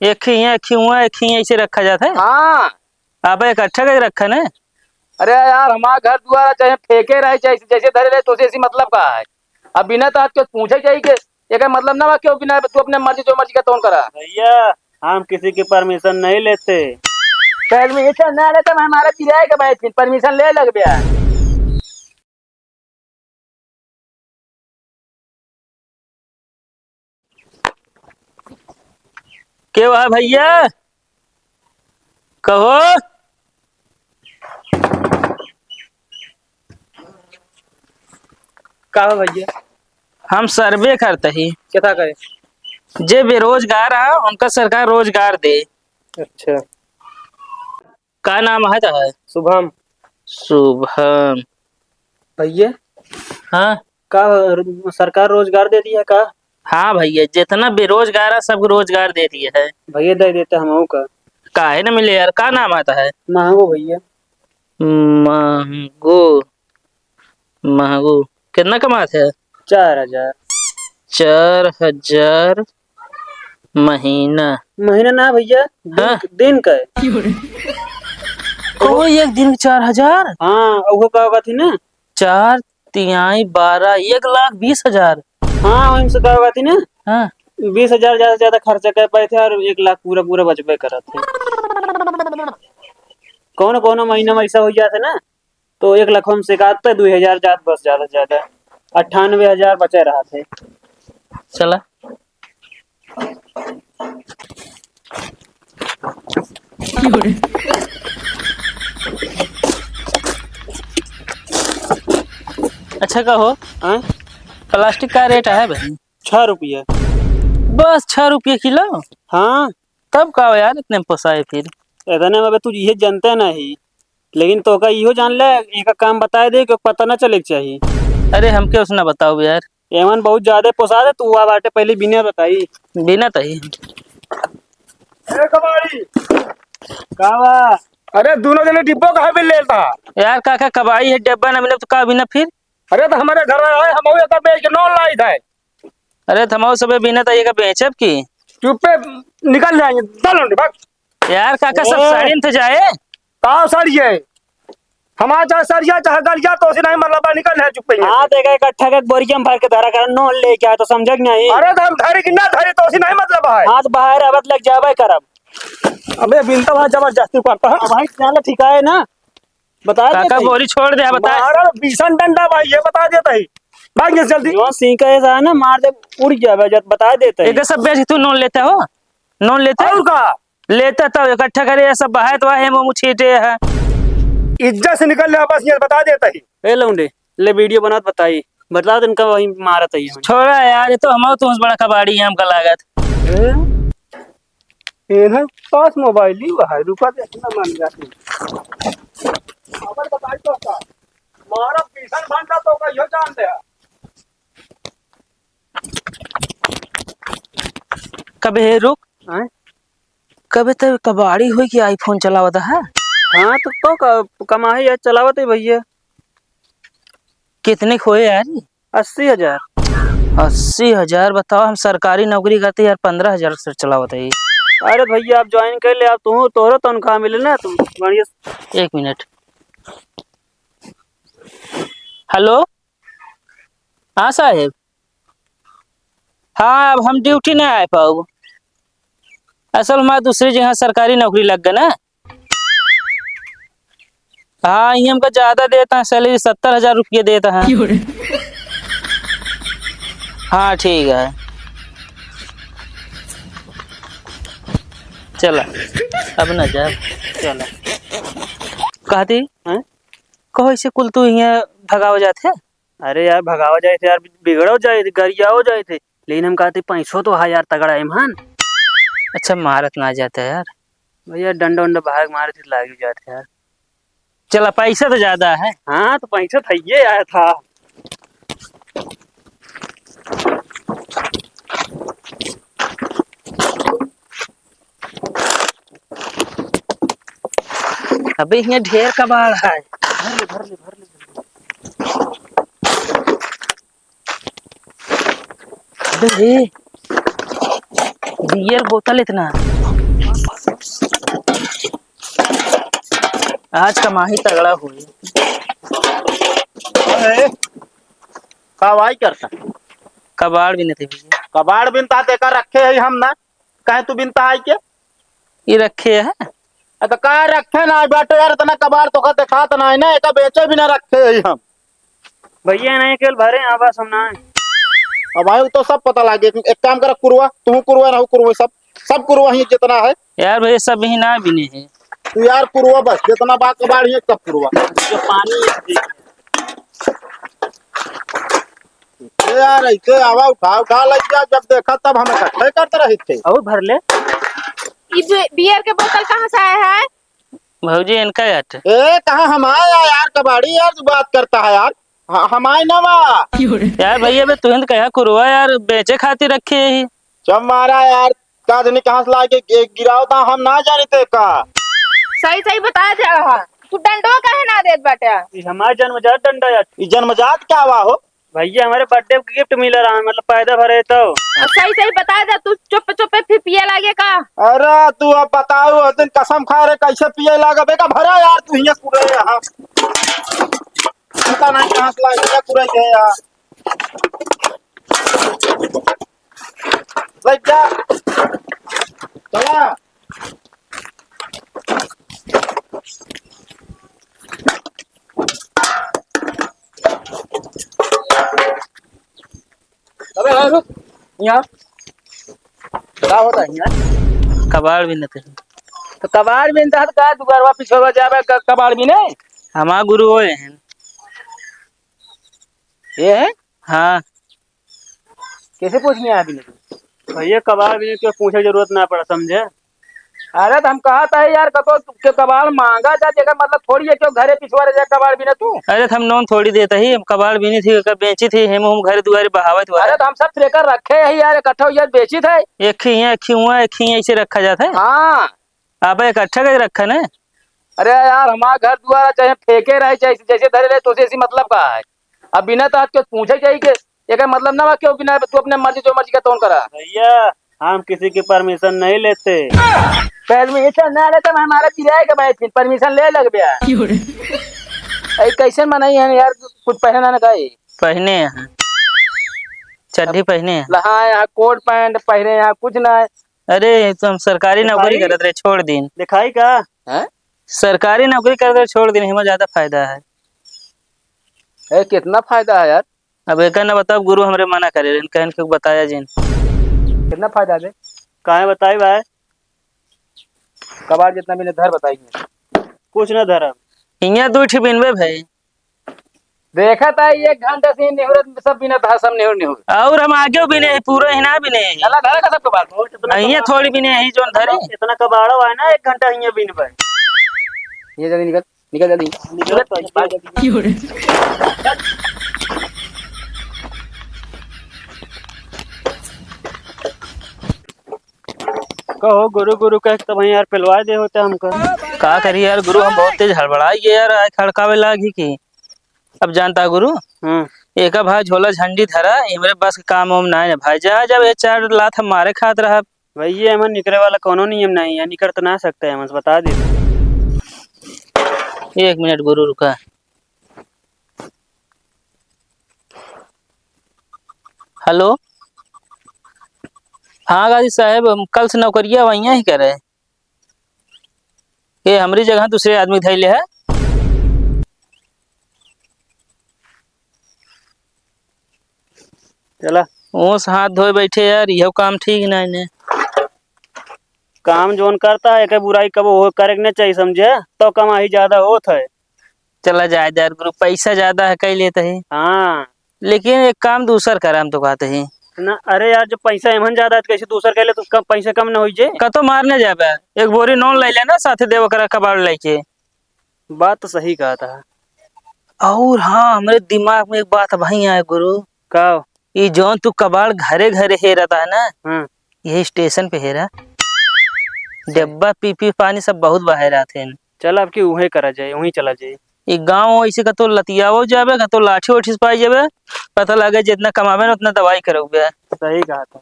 एक ही हुआ एक ही ऐसे रखा जाता है। हाँ। आप इकट्ठा करके रखा ना। अरे यार हमारा घर द्वारा चाहे फेंके रहे चाहे जैसे धरे रहे तो ऐसी मतलब का है। अब बिना तो आज क्यों पूछे जाए कि ये का मतलब ना क्यों बिना तू अपने मर्जी जो मर्जी का तोन करा। भैया हम किसी की परमिशन नहीं लेते। परमिशन ना ले तो हमारा किराए का बैठ परमिशन ले लग गया। के वहा भैया कहो। का भैया हम सर्वे करते ही क्या करे। जे बेरोजगार है उनका सरकार रोजगार दे। अच्छा। का नाम है तो है? शुभम। शुभम। भैया हाँ का सरकार रोजगार दे दिया का। हाँ भैया जितना बेरोजगार है सबको रोजगार दे दिया है। भैया दे देते हम का। काहे ना मिले यार। का नाम आता है? मांगो भैया। महंगो। महंगो कितना कमाते हैं? 4000। 4000 महीना। महीना ना भैया हाँ दिन का है। कहो एक दिन 4000। हाँ वो का होगा थी ना। 4 तिहाई 12 1,20,000। हाँ वही से का होगा थी ना। हाँ 20,000 ज्यादा से ज्यादा खर्चा कर पाए थे और 1 लाख पूरा पूरा बचबे करा थे। कौन कौन महीना में ऐसा हो जाता ना तो 1 लाख हम से काटते 2,000 जात बस ज्यादा से ज्यादा 98,000 बचे रहा थे। चला। अच्छा कहो हाँ प्लास्टिक का रेट है भाई? 6 रुपया। बस 6 रुपये किलो? हाँ तब का हो यार इतने में पोसाए फिर। इतने में तू ये जानते नहीं लेकिन तो का इहो जान ले एक काम बताए दे कि पता ना चले के चाहिए। अरे हमके उसने बताओ यार। एमन बहुत ज्यादा पोसा दे तू आ बाटे पहले बिना बताई। बिना तही ए कबाड़ी कावा। अरे दोनों जने डिब्बो कहाँ भी लेता। यार काका कबाई है डब्बा ना मिले तो का बिना फिर। अरे तो हमारे घर आए हम एक बेच के नॉन लाई थे। अरे थमाओ सब बिना तही का बेचब की। चुप्पे निकल जाएंगे चलो भाग। यार काका सब साड़ी में तो जाए। कहाँ सरिये हमारा चाहे सरिया चाहे गरिया तो उसे नहीं मतलब निकल है चुप्पे। हाँ देखा इकट्ठा के बोरियम भर के धरा कर नॉन लेके आया तो समझ नहीं। अरे तो हम धरे कि ना धरे तो उसे नहीं मतलब है। हाँ तो बाहर अब लग जावे करब। अबे बिनता भाई जबरदस्ती करता है भाई चल ठीक है ना बता दे काका बोरी छोड़ दे बता। अरे भीषण डंडा भाई ये बता देता ही भाग जल्दी जो सी का ऐसा है ना मार दे उड़ जावे जब बता देते एक सब बेच तू नॉन लेता हो। नॉन लेता और का लेता तब इकट्ठा करे सब बहाय तो है मुँह छीटे है। इज्जत से निकल ले बस ये बता देता ही। ए लौंडे ले वीडियो बना बताई बता दे इनका वही मारत है। छोड़ा यार ये तो हम तो बड़ा कबाड़ी है हमका लागत। इन्हें पास मोबाइल ही है रुका देखना मान जाती खबर बताई तो का मारा भीषण भंडा तो का यो जान दे। कबे रुक कबे तो कबाड़ी हुई कि आईफोन चलावता है। हाँ तो कमाई है चलावत है भैया। कितने खोए यार? 80,000। 80,000 बताओ हम सरकारी नौकरी करते यार 15,000 से चलावता है। अरे भैया आप ज्वाइन कर ले आप तू तोहरा तनख्वाह मिले ना तुम बढ़िया। 1 मिनट। हेलो हाँ साहेब। हाँ अब हम ड्यूटी नहीं आ पाओ। असल हमारा दूसरी जगह सरकारी नौकरी लग गया ना। हाँ ये हमको ज्यादा देता है सैलरी 70,000 रुपये देता है। हाँ ठीक है चला अब न जा। चला कहती कहो ऐसे कुल तू यहाँ भगाव जाते। अरे यार भगावा जाए थे यार बिगड़ो जाए थे गरियाओ जाए थे लेकिन हम कहते 500 तो है यार तगड़ा है मान। अच्छा मारत ना जाता यार। भैया डंडा उंडा भाग मारे थे लाग जाते यार। चला पैसा तो ज्यादा है। हाँ तो 500 था ये आया था। अबे यहाँ ढेर कबाड़ है। भर ले अबे बियर बोतल इतना आज कमाही तगड़ा हुई। कवाई करता कबाड़ भी नहीं थे भैया। कबाड़ बिनता तेका रखे है हम ना कहे तू बिनता है के ये रखे है। तो का रखे ना बेटे यार इतना कबाड़ तो का देखा तो नहीं ना एका बेचे भी ना रखे है हम। भैया नहीं केवल भरे यहाँ बस हम ना। अब भाई तो सब पता लगे एक काम कर कुरवा तू कुरवा ना कुरवा सब कुरवा ही जितना है यार भैया सब ही ना बिने है। तू यार कुरवा बस जितना बात कबाड़ ही सब कुरवा जो पानी ए यार ऐसे आवा उठा लग गया जब देखा तब हम इकट्ठे करते रहे थे। और भर ले। ये बियर के बोतल कहाँ से आया है? भौजी इनका यार। ए कहा हम आए यार कबाड़ी यार तू बात करता है यार हम आए ना यार भैया बे तुहिंद कहा कुरवा यार बेचे खातिर रखे ही। जब मारा यार काजनी कहाँ से ला के गिराओ था हम ना जानते का। सही सही बता जा रहा तू डंडो काहे ना देत बाटे? हमारे जन्मजात डंडा यार। ये जन्मजात क्या हुआ हो भैया हमारे बर्थडे का गिफ्ट मिला रहा मतलब पैदा भरे तो। सही सही बता जा तू चुप चुप फिर पिए लागे का? अरे तू अब बताओ उस दिन कसम खा रहे कैसे पिए लागा बेटा भरा यार तू ये पूरे यहाँ पता नहीं कहाँ से ला पूरे थे यार लग जा चला अबे रुक यहाँ क्या होता है यहाँ कबाड़ भी नहीं थे। तो कबाड़ भी इंतहा का दुबारा पिछवा जावे कबाड़ भी नहीं हमारा गुरु वो हैं। ये है हाँ कैसे पूछनी है अभी भैया कबाड़ भी क्यों पूछे जरूरत ना पड़ा समझे। अरे तो हम कहा था यार कतो के कबाड़ मांगा जा जगह मतलब थोड़ी है क्यों घरे पिछवा जा कबाड़ भी ना तू। अरे हम नॉन थोड़ी देता ही कबाड़ भी नहीं थी बेची थी हम घर दुआरे बहावत हुआ। अरे तो हम सब लेकर रखे है यार इकट्ठा यार बेची थे एक ही है एक ही हुआ एक ही ऐसे रखा जाता है। हाँ आप इकट्ठा कर रखा ना। अरे यार हमारा घर दुआरा चाहे फेंके रहे चाहे जैसे धरे रहे तो ऐसी मतलब का है अब बिना तो क्यों पूछे चाहिए कि ये का मतलब ना क्यों बिना तू अपने मर्जी जो मर्जी का तोन करा। भैया हम किसी की परमिशन नहीं लेते। परमिशन ना लेते हमारा किराए का भाई परमिशन ले लग गया कैसे मनाई है यार कुछ पहनना ना कहीं पहने यहाँ चड्ढी पहने हैं। हाँ यहाँ कोट पैंट पहने यहाँ कुछ ना है। अरे तुम सरकारी नौकरी करत रहे छोड़ दिन। दिखाई का हैं? सरकारी नौकरी करते रहे छोड़ दिन हमें ज्यादा फायदा है। कितना फायदा है यार। अब एक ना बताओ गुरु हमरे मना करे कहन क्यों बताया जिन कितना फायदा दे कहा बताई भाई कबाड़ जितना मैंने धर बताई कुछ ना धरा यहाँ दो ठी बिनबे भाई देखा था एक घंटे से निहुरत सब बिना था सब निहुर और हम आगे भी नहीं पूरा ही ना भी नहीं चला धरा का सबके बात यहाँ थोड़ी भी नहीं जो धरे इतना कबाड़ा हुआ है ना 1 घंटा यहाँ बिन भाई। ये जल्दी निकल निकल जल्दी कहो गुरु गुरु कह तो भाई यार पिलवा दे होते हमको। का करिए यार गुरु हम बहुत तेज हड़बड़ाई गए यार खड़कावे लागी की। अब जानता गुरु एक भाई झोला झंडी धरा इमरे बस काम वाम ना है भाई जा जब ये 4 लात हम मारे खात रहा भैया हमें निकले वाला कोनो नियम नहीं है निकल तो ना सकते हम बता दे। 1 मिनट गुरु रुका। हेलो हाँ गाजी साहब हम कल से नौकरिया वही ही करे ये हमारी जगह दूसरे आदमी धैले है। चला ओस हाथ धोए बैठे यार यह काम ठीक नहीं ने काम जोन करता है एक बुराई कब वो करे नहीं चाहिए समझे तो कमाई ज्यादा होत है। चला जाए यार गुरु पैसा ज्यादा है कई लेते है। हाँ लेकिन एक काम दूसर कर हम तो कहते हैं ना। अरे यार जब पैसा एमन ज्यादा है तो कैसे दूसर कहले तो कम पैसा कम ना हो जे कतो मारने जाबे एक बोरी नॉन ले लेना साथे देव करा कबाड़ लेके। बात तो सही कहा था। और हाँ हमारे दिमाग में एक बात भाई आए गुरु का ये जौन तू कबाड़ घरे घरे हेरता है ना यही स्टेशन पे हेरा डब्बा पी पानी सब बहुत बाहर आते हैं। चल अब की वही करा जाए वही चला जाए। एक गाँव ऐसे कतो लतियावो जाबे कतो लाठी उठी से पाई जाबे पता लगे जितना कमावे ना उतना दवाई करोगे। सही कहा था।